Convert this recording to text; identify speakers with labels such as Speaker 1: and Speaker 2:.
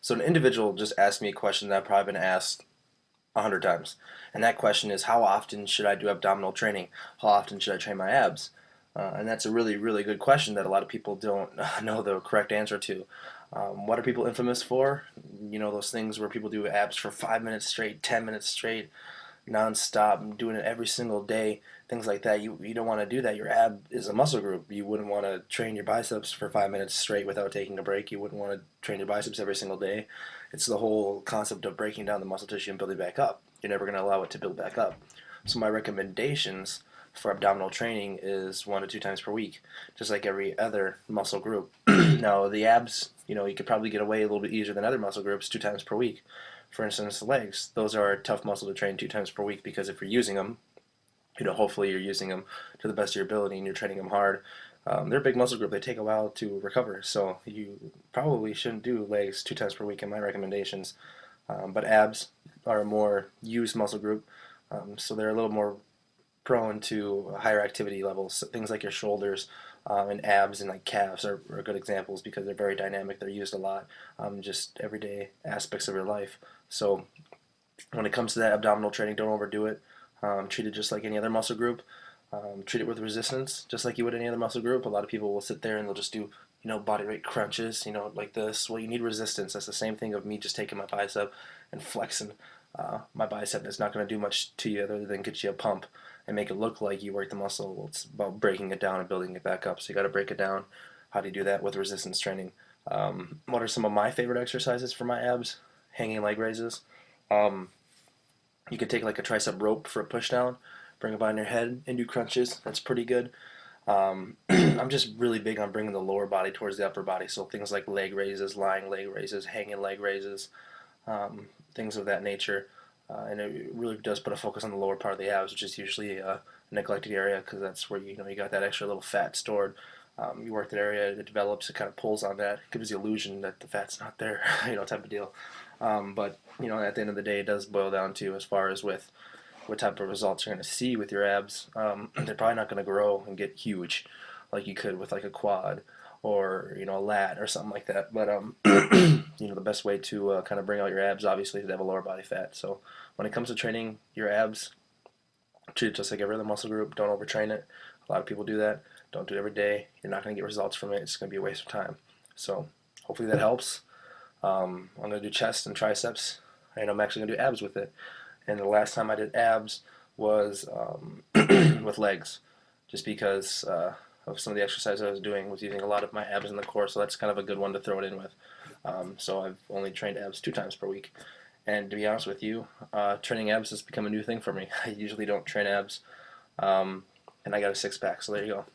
Speaker 1: So an individual just asked me a question that I've probably been asked 100 times, and that question is, how often should I do abdominal training? How often should I train my abs? And that's a really, really good question that a lot of people don't know the correct answer to. What are people infamous for? You know, those things where people do abs for 5 minutes straight, 10 minutes straight, nonstop, doing it every single day, things like that. You don't want to do that. Your ab is a muscle group. You wouldn't want to train your biceps for 5 minutes straight without taking a break. You wouldn't want to train your biceps every single day. It's the whole concept of breaking down the muscle tissue and building back up. You're never going to allow it to build back up. So my recommendations for abdominal training is 1 to 2 times per week, just like every other muscle group. Now the abs, you could probably get away a little bit easier than other muscle groups 2 times per week. For instance, the legs, those are a tough muscle to train 2 times per week because if you're using them, hopefully you're using them to the best of your ability and you're training them hard. They're a big muscle group. They take a while to recover, so you probably shouldn't do legs 2 times per week in my recommendations. But abs are a more used muscle group, so they're a little more prone to higher activity levels. Things like your shoulders and abs and like calves are good examples because they're very dynamic. They're used a lot, just everyday aspects of your life. So when it comes to that abdominal training, don't overdo it. Treat it just like any other muscle group. Treat it with resistance, just like you would any other muscle group. A lot of people will sit there and they'll just do, body weight crunches, like this. Well, you need resistance. That's the same thing of me just taking my bicep and flexing my bicep. It's not going to do much to you other than get you a pump and make it look like you work the muscle. Well, it's about breaking it down and building it back up. So you got to break it down. How do you do that with resistance training? What are some of my favorite exercises for my abs? Hanging leg raises. You could take like a tricep rope for a push down, bring it behind your head, and do crunches. That's pretty good. I'm just really big on bringing the lower body towards the upper body. So things like leg raises, lying leg raises, hanging leg raises, things of that nature. And it really does put a focus on the lower part of the abs, which is usually a neglected area because that's where you got that extra little fat stored. You work that area, it develops, it kind of pulls on that, it gives the illusion that the fat's not there, type of deal. But at the end of the day, it does boil down to as far as with what type of results you're going to see with your abs. They're probably not going to grow and get huge like you could with like a quad or a lat or something like that. But the best way to kind of bring out your abs obviously is to have a lower body fat. So when it comes to training your abs, treat it just like every other muscle group. Don't overtrain it. A lot of people do that. Don't do it every day. You're not going to get results from it. It's going to be a waste of time. So hopefully that helps. I'm going to do chest and triceps, and I'm actually going to do abs with it. And the last time I did abs was with legs, just because of some of the exercises I was doing was using a lot of my abs in the core, so that's kind of a good one to throw it in with. So I've only trained abs 2 times per week. And to be honest with you, training abs has become a new thing for me. I usually don't train abs, and I got a six-pack, so there you go.